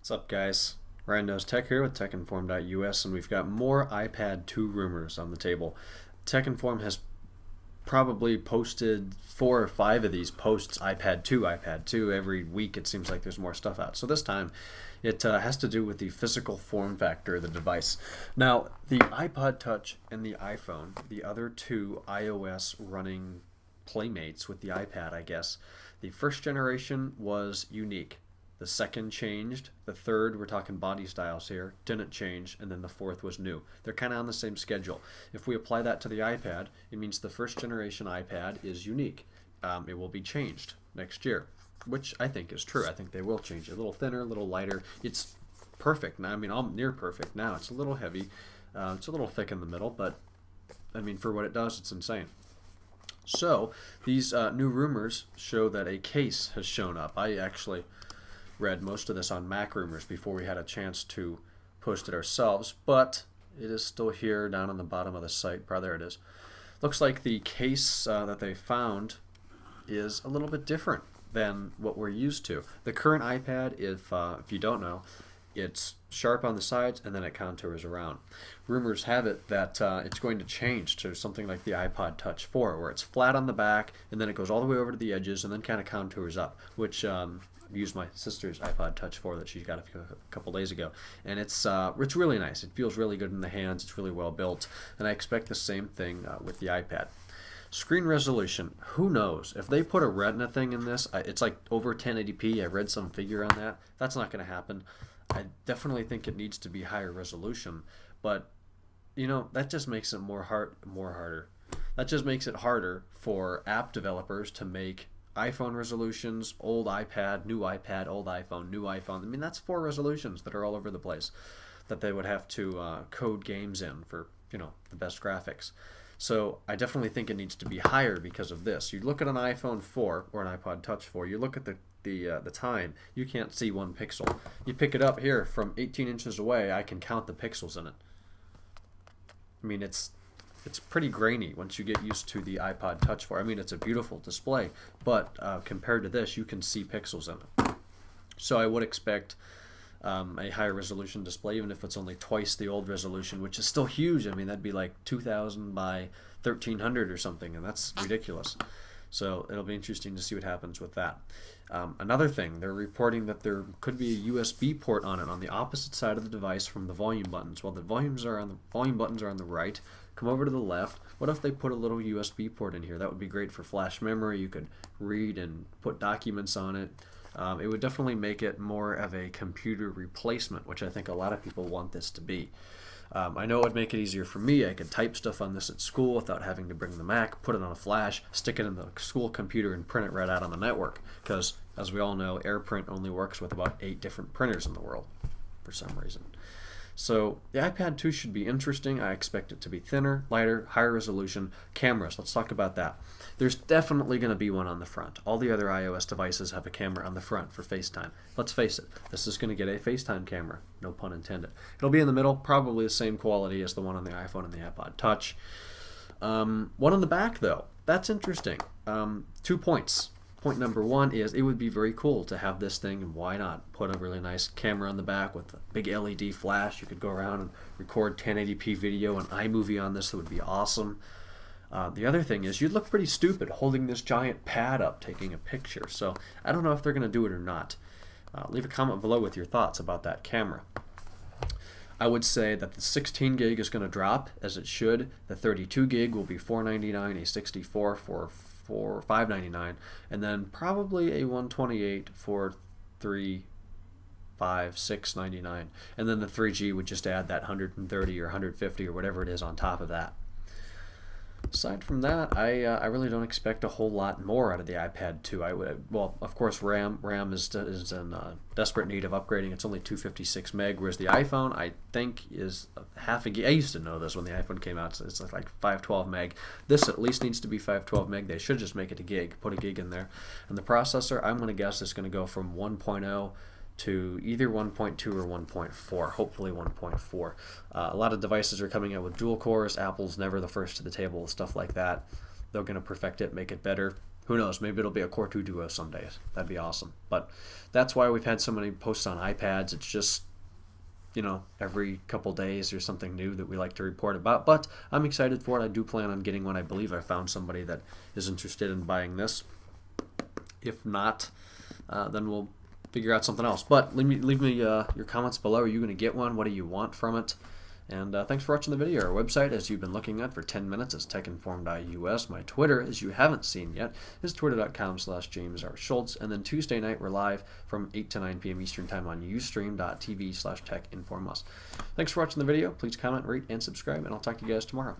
What's up, guys? Ryan Knows Tech here with TechInform.us, and we've got more iPad 2 rumors on the table. TechInform has probably posted 4 or 5 of these posts, iPad 2. Every week it seems like there's more stuff out. So this time it has to do with the physical form factor of the device. Now, the iPod Touch and the iPhone, the other two iOS running playmates with the iPad, I guess, the first generation was unique. The second changed. The third, we're talking body styles here, didn't change. And then the fourth was new. They're kind of on the same schedule. If we apply that to the iPad, it means the first generation iPad is unique. It will be changed next year, which I think is true. I think they will change it. A little thinner, a little lighter. It's perfect now. I mean, I'm near perfect now. It's a little heavy. It's a little thick in the middle, but I mean, for what it does, it's insane. So these new rumors show that a case has shown up. I actually read most of this on Mac Rumors before we had a chance to post it ourselves, but it is still here down on the bottom of the site. There it is. Looks like the case that they found is a little bit different than what we're used to. The current iPad, if you don't know, it's sharp on the sides and then it contours around. Rumors have it that it's going to change to something like the iPod Touch 4, where it's flat on the back and then it goes all the way over to the edges and then kind of contours up, which used my sister's iPod Touch 4 that she got a couple days ago, and it's really nice. It feels really good in the hands. It's really well built, and I expect the same thing with the iPad. Screen resolution, who knows? If they put a Retina thing in this, it's like over 1080p. I read some figure on that. That's not going to happen. I definitely think it needs to be higher resolution, but you know, that just makes it more harder. That just makes it harder for app developers to make iPhone resolutions, old iPad, new iPad, old iPhone, new iPhone. I mean, that's 4 resolutions that are all over the place that they would have to code games in for, you know, the best graphics. So I definitely think it needs to be higher because of this. You look at an iPhone 4 or an iPod Touch 4, you look at the time, you can't see 1 pixel. You pick it up here from 18 inches away, I can count the pixels in it. I mean, it's pretty grainy once you get used to the iPod Touch 4. I mean, it's a beautiful display, but compared to this, you can see pixels in it. So I would expect a higher resolution display, even if it's only twice the old resolution, which is still huge. I mean, that'd be like 2000 by 1300 or something, and that's ridiculous. So it'll be interesting to see what happens with that. Another thing, they're reporting that there could be a USB port on it on the opposite side of the device from the volume buttons. Well, the volume buttons are on the right. Come over to the left. What if they put a little USB port in here? That would be great for flash memory. You could read and put documents on it. It would definitely make it more of a computer replacement, which I think a lot of people want this to be. I know it would make it easier for me. I could type stuff on this at school without having to bring the Mac, put it on a flash, stick it in the school computer, and print it right out on the network. Because, as we all know, AirPrint only works with about 8 different printers in the world for some reason. So the iPad 2 should be interesting. I expect it to be thinner, lighter, higher resolution. Cameras, let's talk about that. There's definitely going to be one on the front. All the other iOS devices have a camera on the front for FaceTime. Let's face it, this is going to get a FaceTime camera, no pun intended. It'll be in the middle, probably the same quality as the one on the iPhone and the iPod Touch. One on the back, though, that's interesting. 2 points. Point number 1 is it would be very cool to have this thing, and why not put a really nice camera on the back with a big LED flash. You could go around and record 1080p video and iMovie on this. That would be awesome. The other thing is you'd look pretty stupid holding this giant pad up taking a picture. So I don't know if they're going to do it or not. Leave a comment below with your thoughts about that camera. I would say that the 16 gig is going to drop, as it should. The 32 gig will be $499, a 64 for $599, and then probably a 128 for $3, $5, $6.99, and then the 3G would just add that 130 or 150 or whatever it is on top of that. Aside from that, I really don't expect a whole lot more out of the iPad 2. Well, of course, RAM is in desperate need of upgrading. It's only 256 meg, whereas the iPhone, I think, is half a gig. I used to know this when the iPhone came out. It's like 512 meg. This at least needs to be 512 meg. They should just make it a gig, put a gig in there. And the processor, I'm going to guess, is going to go from 1.0 to either 1.2 or 1.4, hopefully 1.4. A lot of devices are coming out with dual cores. Apple's never the first to the table with stuff like that. They're going to perfect it, make it better. Who knows? Maybe it'll be a Core 2 Duo someday. That'd be awesome. But that's why we've had so many posts on iPads. It's just, you know, every couple days there's something new that we like to report about. But I'm excited for it. I do plan on getting one. I believe I found somebody that is interested in buying this. If not, then we'll figure out something else. But leave me your comments below. Are you going to get one? What do you want from it? And thanks for watching the video. Our website, as you've been looking at for 10 minutes, is techinformed.us. My Twitter, as you haven't seen yet, is twitter.com/JamesRSchultz. And then Tuesday night, we're live from 8 to 9 p.m. Eastern Time on ustream.tv/techinformus. Thanks for watching the video. Please comment, rate, and subscribe, and I'll talk to you guys tomorrow.